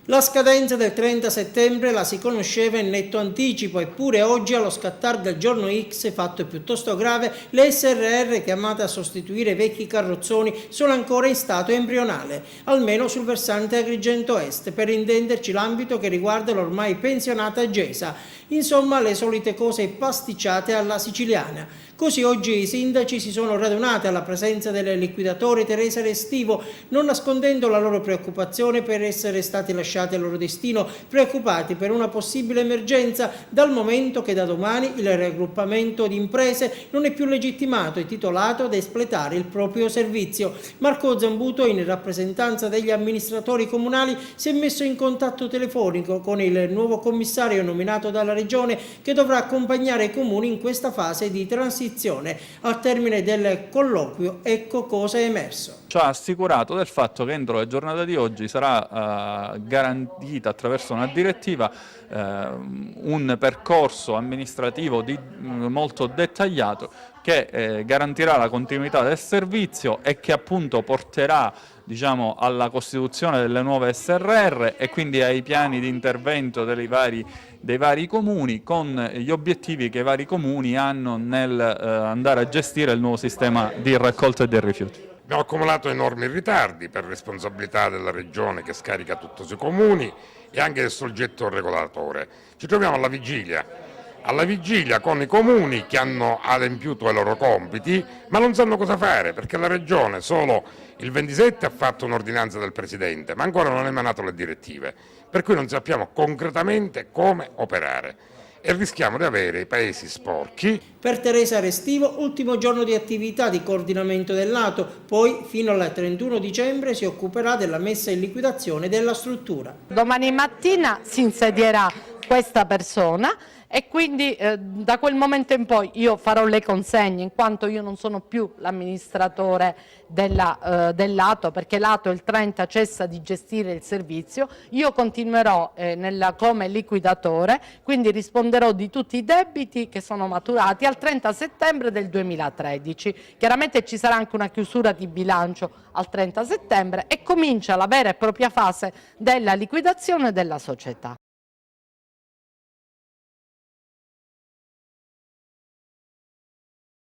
La scadenza del 30 settembre la si conosceva in netto anticipo, eppure oggi, allo scattare del giorno X, fatto piuttosto grave, le SRR chiamate a sostituire i vecchi carrozzoni sono ancora in stato embrionale, almeno sul versante Agrigento Est, per intenderci l'ambito che riguarda l'ormai pensionata Gesa. Insomma, le solite cose pasticciate alla siciliana. Così oggi i sindaci si sono radunati alla presenza del liquidatore Teresa Restivo, non nascondendo la loro preoccupazione per essere stati lasciati al loro destino, preoccupati per una possibile emergenza, dal momento che da domani il raggruppamento di imprese non è più legittimato e titolato ad espletare il proprio servizio. Marco Zambuto, in rappresentanza degli amministratori comunali, si è messo in contatto telefonico con il nuovo commissario nominato dalla Regione, che dovrà accompagnare i comuni in questa fase di transizione. Al termine del colloquio, ecco cosa è emerso. Ci ha assicurato del fatto che entro la giornata di oggi sarà garantita attraverso una direttiva un percorso amministrativo molto dettagliato che garantirà la continuità del servizio e che appunto porterà, diciamo, alla costituzione delle nuove SRR e quindi ai piani di intervento dei vari comuni, con gli obiettivi che i vari comuni hanno nel andare a gestire il nuovo sistema di raccolta dei rifiuti. Abbiamo accumulato enormi ritardi per responsabilità della Regione, che scarica tutto sui comuni, e anche del soggetto regolatore. Ci troviamo alla vigilia con i comuni che hanno adempiuto ai loro compiti, ma non sanno cosa fare, perché la Regione solo il 27 ha fatto un'ordinanza del Presidente, ma ancora non ha emanato le direttive, per cui non sappiamo concretamente come operare e rischiamo di avere i paesi sporchi. Per Teresa Restivo, ultimo giorno di attività di coordinamento del lato, poi fino al 31 dicembre si occuperà della messa in liquidazione della struttura. Domani mattina si insedierà questa persona e quindi da quel momento in poi io farò le consegne, in quanto io non sono più l'amministratore del lato, perché lato il 30 cessa di gestire il servizio. Io continuerò come liquidatore, quindi risponderò di tutti i debiti che sono maturati al 30 settembre del 2013. Chiaramente ci sarà anche una chiusura di bilancio al 30 settembre e comincia la vera e propria fase della liquidazione della società.